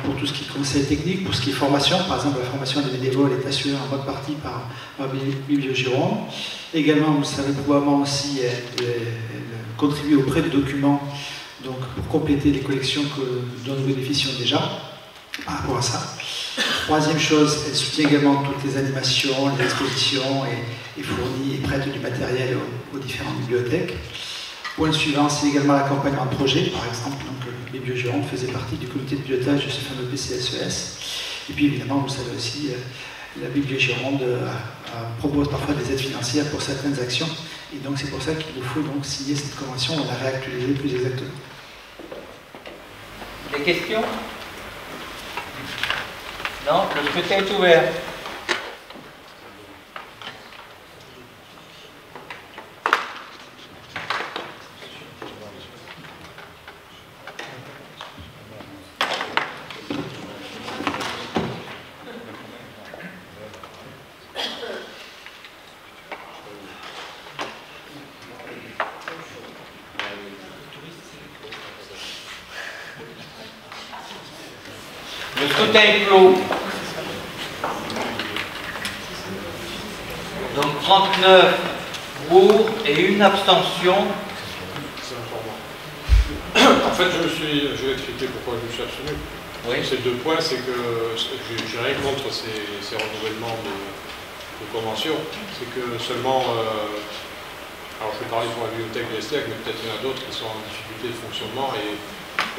pour tout ce qui est conseil technique, pour ce qui est formation, par exemple la formation des bénévoles est assurée en bonne partie par Biblio-Gironde. Également, vous le savez probablement aussi, contribuer au prêt de documents donc, pour compléter les collections dont nous bénéficions déjà par rapport à ça. Troisième chose, elle soutient également toutes les animations, les expositions et fournit et prête du matériel aux différentes bibliothèques. Point suivant, c'est également l'accompagnement de projet. Par exemple, Biblio-Gironde faisait partie du comité de pilotage de ce fameux PCSES. Et puis évidemment, vous savez aussi, la Biblio-Gironde propose parfois des aides financières pour certaines actions. Et donc c'est pour ça qu'il nous faut donc signer cette convention, on la réactualiser plus exactement. Des questions? Non, le scrutin est ouvert. Le scrutin est clos. Donc 39 pour et une abstention. En fait, je vais expliquer pourquoi je me suis abstenu. Oui. Ces deux points, c'est que j'ai rien contre ces renouvellements de conventions. C'est que seulement, alors je vais parler pour la bibliothèque de l'ESTEC, mais peut-être il y en a d'autres qui sont en difficulté de fonctionnement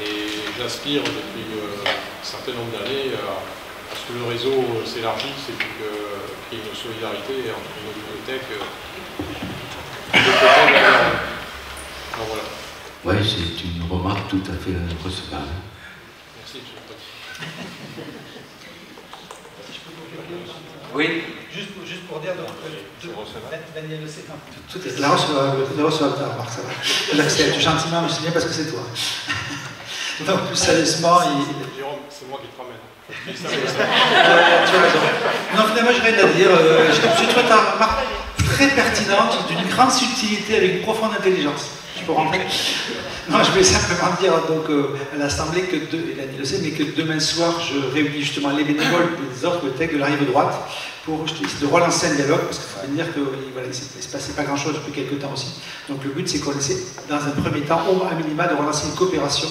et j'aspire depuis un certain nombre d'années à ce que le réseau s'élargisse et qu'il y ait une solidarité entre nos bibliothèques. Alors voilà. Oui, c'est une remarque tout à fait recevable. Merci, M. le Président. Oui. Juste pour dire, donc, Daniel Le Sait, tout est là, reçoit ta remarque, ça va. J'accepte gentiment, mais je dis bien parce que c'est toi. Donc, plus sérieusement, c'est moi qui te ramène. Tu as raison. Non, finalement, je n'ai rien à dire. Je trouve ta remarque très pertinente, d'une grande subtilité, avec une profonde intelligence. Je peux rentrer. Non, je vais simplement dire donc, à l'Assemblée que et Daniel le sait, mais que demain soir, je réunis justement les bénévoles des autres bibliothèques de la rive droite pour de relancer un dialogue, parce qu'il faut bien dire qu'il voilà, ne s'est passé pas grand-chose depuis quelques temps aussi. Donc le but, c'est qu'on essaie, dans un premier temps, au à minima, de relancer une coopération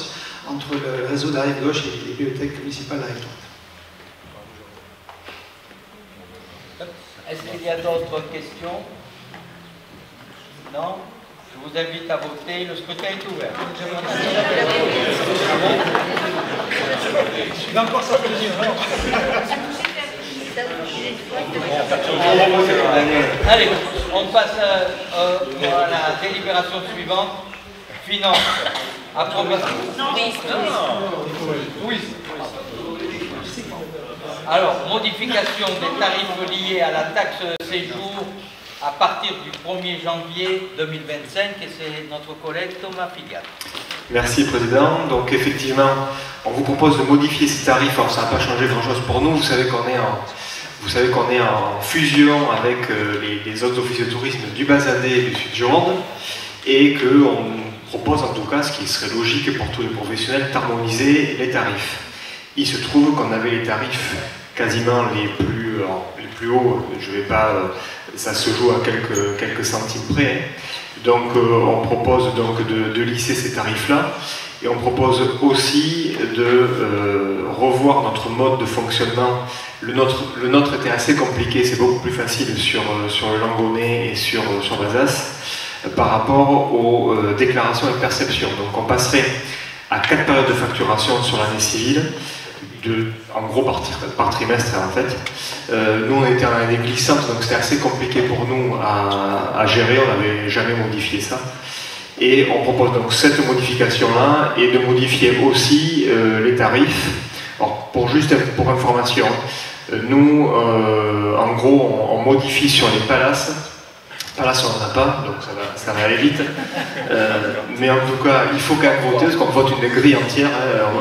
entre le réseau de la rive gauche et les bibliothèques municipales de la rive droite. Est-ce qu'il y a d'autres questions? Non? Je vous invite à voter. Le scrutin est ouvert. Il va encore s'applaudir. Allez, on passe à la délibération suivante. Finance. Approbation. Oui. Alors, modification des tarifs liés à la taxe de séjour à partir du 1er janvier 2025, et c'est notre collègue Thomas Figat. Merci Président. Donc effectivement, on vous propose de modifier ces tarifs. Alors ça n'a pas changé grand-chose pour nous. Vous savez qu'on est en fusion avec les autres offices de tourisme du Bas-Vendée et du Sud-Gironde, et qu'on propose en tout cas, ce qui serait logique pour tous les professionnels, d'harmoniser les tarifs. Il se trouve qu'on avait les tarifs quasiment les plus hauts, je vais pas, ça se joue à quelques centimes près. Donc on propose donc de lisser ces tarifs-là, et on propose aussi de revoir notre mode de fonctionnement. Le nôtre était assez compliqué, c'est beaucoup plus facile sur le Langonnet et sur l'Alsace par rapport aux déclarations et perceptions. Donc on passerait à 4 périodes de facturation sur l'année civile, en gros par trimestre en fait. Nous on était en année glissante, donc c'était assez compliqué pour nous à gérer, on n'avait jamais modifié ça. Et on propose donc cette modification-là et de modifier aussi les tarifs. Alors, pour information, nous, en gros, on modifie sur les palaces. Palaces, on n'en a pas, donc ça va aller vite. Mais en tout cas, il faut quand même voter, parce qu'on vote une grille entière,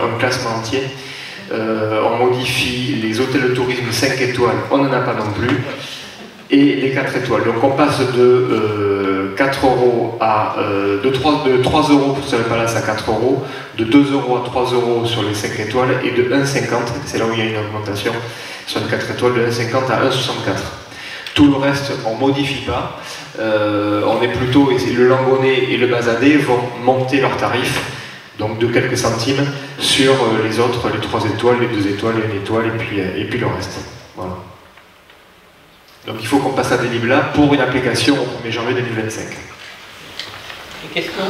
un classement entier. On modifie les hôtels de tourisme 5 étoiles, on n'en a pas non plus. Et les 4 étoiles. Donc on passe de 4 euros à de 3 euros sur les palaces à 4 euros, de 2 euros à 3 euros sur les 5 étoiles et de 1,50, c'est là où il y a une augmentation sur les 4 étoiles, de 1,50 à 1,64. Tout le reste, on ne modifie pas. On est plutôt, le Langonnet et le Bazadais vont monter leurs tarifs, donc de quelques centimes, sur les autres, les 3 étoiles, les 2 étoiles, les 1 étoile et puis le reste. Voilà. Donc il faut qu'on passe à des livres là pour une application au 1er janvier 2025. Des questions?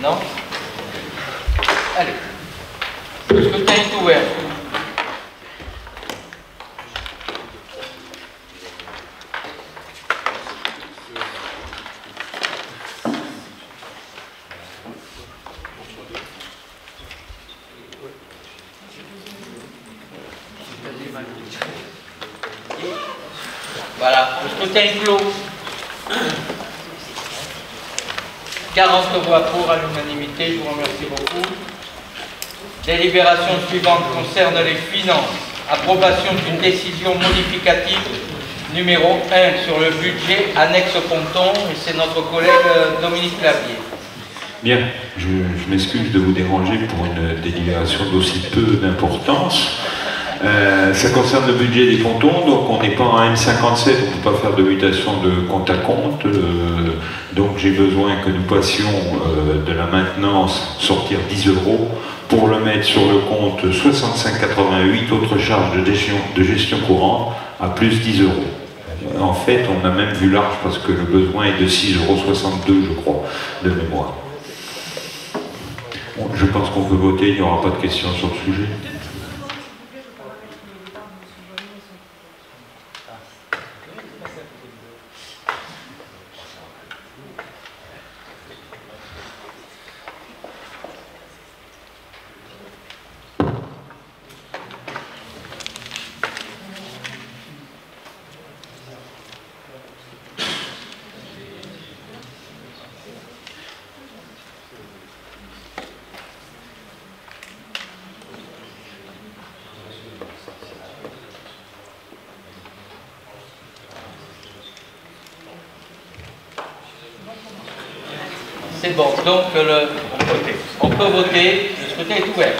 Non? Allez. Le scrutin est ouvert. Voilà, le scrutin est clos. 40 voix pour à l'unanimité, je vous remercie beaucoup. Délibération suivante concerne les finances. Approbation d'une décision modificative numéro 1 sur le budget annexe Ponton, et c'est notre collègue Dominique Clavier. Bien, je m'excuse de vous déranger pour une délibération d'aussi peu d'importance. Ça concerne le budget des pontons, donc on n'est pas en M57, on ne peut pas faire de mutation de compte à compte, donc j'ai besoin que nous passions de la maintenance, sortir 10 euros, pour le mettre sur le compte 65,88, autres charges de gestion courante, à plus 10 euros. En fait, on a même vu large parce que le besoin est de 6,62 euros, je crois, de mémoire. Bon, je pense qu'on peut voter, il n'y aura pas de questions sur le sujet. C'est bon, donc on peut voter, le scrutin est ouvert.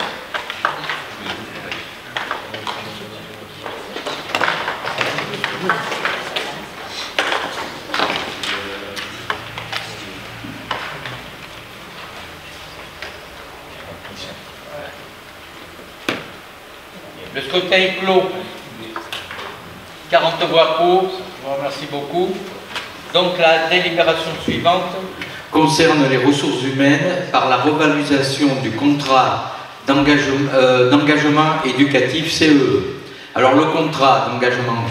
Le scrutin est clos. 40 voix pour, je vous remercie beaucoup. Donc la délibération suivante concerne les ressources humaines par la revalorisation du contrat d'engagement éducatif CEE. Alors le contrat d'engagement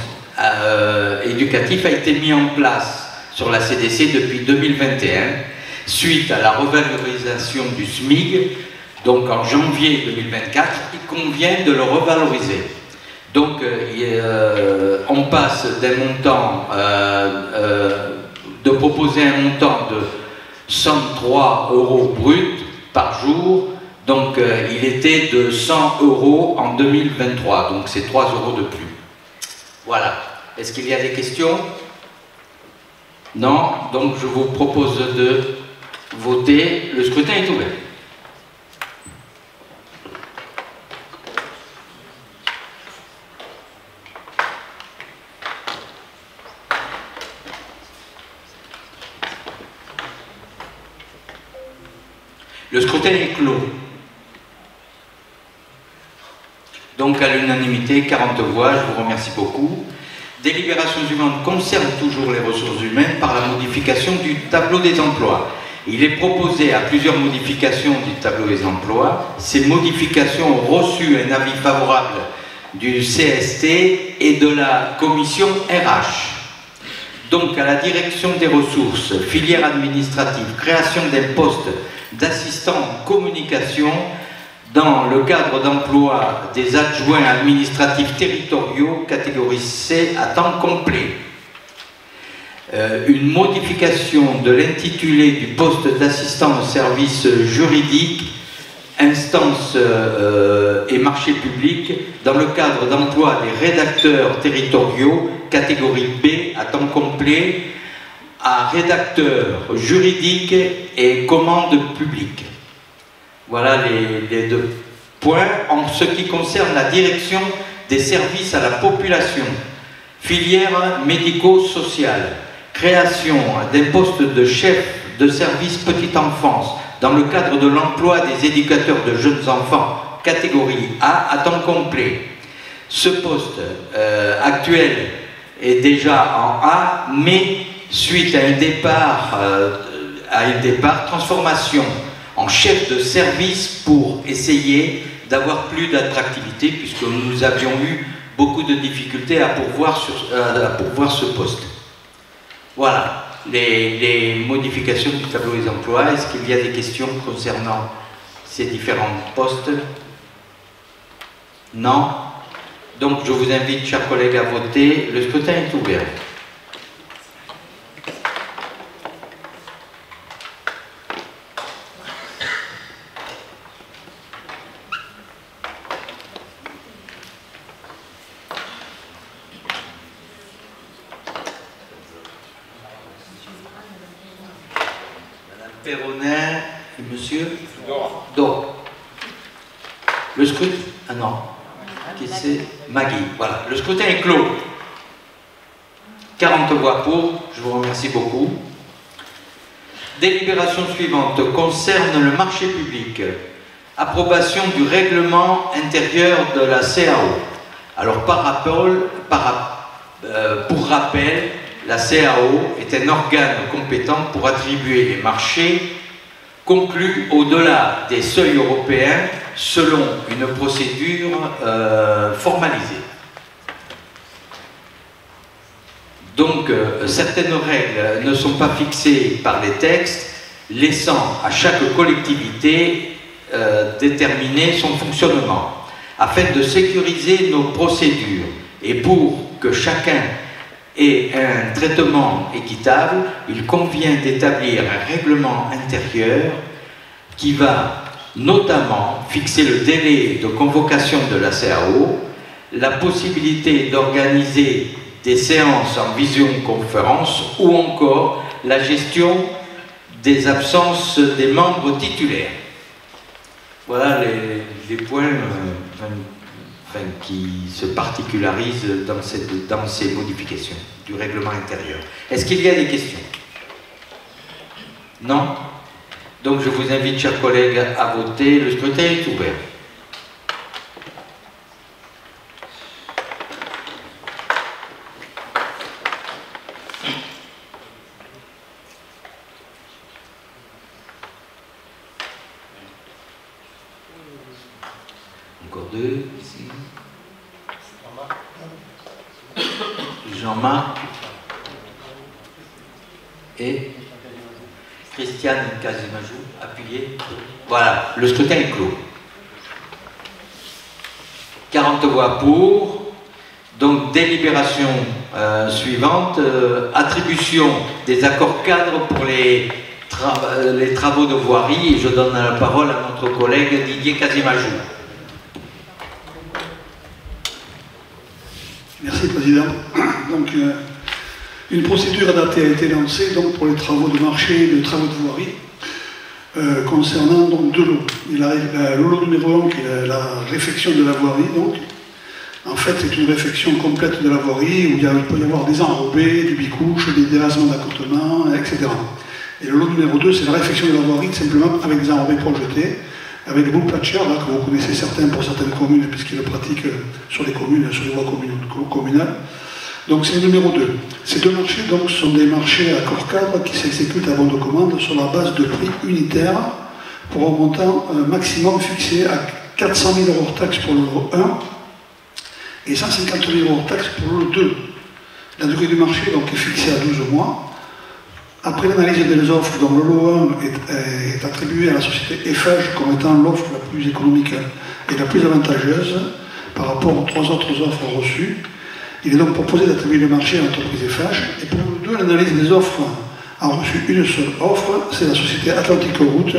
éducatif a été mis en place sur la CDC depuis 2021 suite à la revalorisation du SMIC. Donc en janvier 2024, il convient de le revaloriser. Donc on passe d'un montant, de proposer un montant de 103 euros brut par jour, donc il était de 100 euros en 2023, donc c'est 3 euros de plus. Voilà. Est-ce qu'il y a des questions? Non, donc je vous propose de voter. Le scrutin est ouvert. Le scrutin est clos. Donc à l'unanimité, 40 voix, je vous remercie beaucoup. Délibération suivante concerne toujours les ressources humaines par la modification du tableau des emplois. Il est proposé à plusieurs modifications du tableau des emplois. Ces modifications ont reçu un avis favorable du CST et de la commission RH. Donc à la direction des ressources, filière administrative, création d'un poste d'assistant en communication dans le cadre d'emploi des adjoints administratifs territoriaux, catégorie C à temps complet. Une modification de l'intitulé du poste d'assistant au service juridique, instance et marché public dans le cadre d'emploi des rédacteurs territoriaux, catégorie B à temps complet, à rédacteur juridique et commande publique. Voilà les deux points. En ce qui concerne la direction des services à la population, filière médico-sociale, création d'un poste de chef de service petite enfance dans le cadre de l'emploi des éducateurs de jeunes enfants, catégorie A à temps complet. Ce poste actuel est déjà en A, mais suite à un départ, transformation en chef de service pour essayer d'avoir plus d'attractivité, puisque nous avions eu beaucoup de difficultés à pourvoir ce poste. Voilà les modifications du tableau des emplois. Est-ce qu'il y a des questions concernant ces différents postes? Non? Donc je vous invite, chers collègues, à voter. Le scrutin est ouvert. Perronin et monsieur Dor. Le scrutin. Ah non. Qui c'est? Magui. Voilà. Le scrutin est clos. 40 voix pour. Je vous remercie beaucoup. Délibération suivante concerne le marché public. Approbation du règlement intérieur de la CAO. Alors, pour rappel, la CAO est un organe compétent pour attribuer les marchés conclus au-delà des seuils européens selon une procédure formalisée. Donc, certaines règles ne sont pas fixées par les textes, laissant à chaque collectivité déterminer son fonctionnement. Afin de sécuriser nos procédures et pour que chacun ait un traitement équitable, il convient d'établir un règlement intérieur qui va notamment fixer le délai de convocation de la CAO, la possibilité d'organiser des séances en visioconférence ou encore la gestion des absences des membres titulaires. Voilà les points qui se particularisent dans ces modifications du règlement intérieur. Est-ce qu'il y a des questions? Non? Donc je vous invite, chers collègues, à voter. Le scrutin est ouvert. Encore deux, ici. Jean-Marc et Christiane Casimajou, appuyez. Voilà, le scrutin est clos. 40 voix pour. Donc, délibération suivante, attribution des accords cadres pour les travaux de voirie. Et je donne la parole à notre collègue Didier Casimajou. Merci, Président. Donc, une procédure adaptée a été lancée donc, pour les travaux de marché et les travaux de voirie concernant donc, deux lots. Il arrive le lot numéro 1 qui est la réfection de la voirie. Donc. En fait, c'est une réfection complète de la voirie où il peut y avoir des enrobés, du bicouche, des délassements d'accotement, etc. Et le lot numéro 2, c'est la réfection de la voirie simplement avec des enrobés projetés, avec le bout patcher, là, que vous connaissez certains pour certaines communes, puisqu'ils le pratiquent sur les communes, sur les voies communales. Donc c'est le numéro 2. Ces deux marchés donc, sont des marchés à corps cadre qui s'exécutent à bon de commande sur la base de prix unitaires pour un montant maximum fixé à 400 000 € hors taxe pour le lot 1 et 150 000 € hors taxe pour le lot 2. La durée du marché donc, est fixée à 12 mois. Après l'analyse des offres, donc, le lot 1 est attribué à la société Eiffage comme étant l'offre la plus économique et la plus avantageuse par rapport aux 3 autres offres reçues. Il est donc proposé d'attribuer le marché à l'entreprise Eiffage. Et pour le 2, l'analyse des offres a reçu une seule offre, c'est la société Atlantique Route,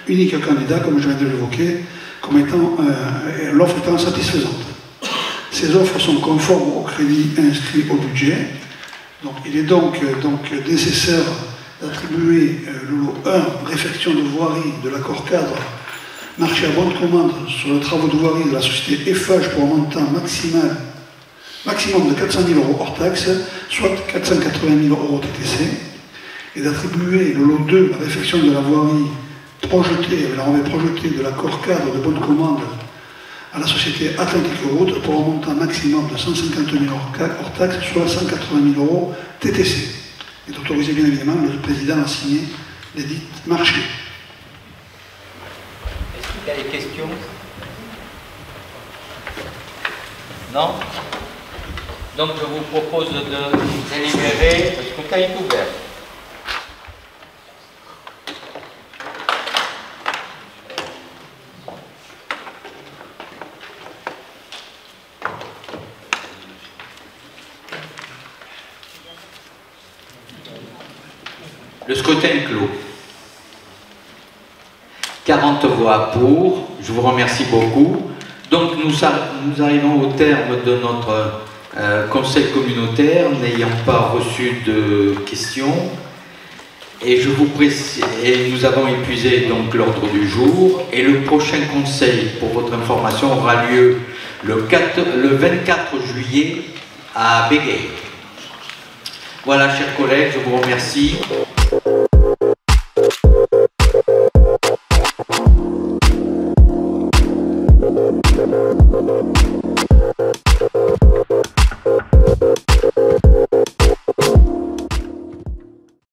unique candidat, comme je viens de l'évoquer, comme étant l'offre étant satisfaisante. Ces offres sont conformes au crédit inscrit au budget. Donc, il est donc nécessaire d'attribuer le lot 1, réfection de voirie de l'accord cadre, marché à bonne commande sur les travaux de voirie de la société Eiffage pour un montant maximum de 400 000 € hors taxe, soit 480 000 € TTC, et d'attribuer le lot 2, la réfection de la voirie projetée, la renvée projetée de l'accord cadre de bonne commande à la société Atlantique Route pour un montant maximum de 150 000 € hors taxe, soit 180 000 € TTC. Et d'autoriser bien évidemment le président à signer les dites marchés. Est-ce qu'il y a des questions? Non? Donc je vous propose de délibérer. Le scrutin est ouvert. Le scrutin est clos. 40 voix pour, je vous remercie beaucoup. Donc nous arrivons au terme de notre conseil communautaire, n'ayant pas reçu de questions. Et je vous précise, et nous avons épuisé donc l'ordre du jour. Et le prochain conseil, pour votre information, aura lieu le 24 juillet à Bégueil. Voilà, chers collègues, je vous remercie.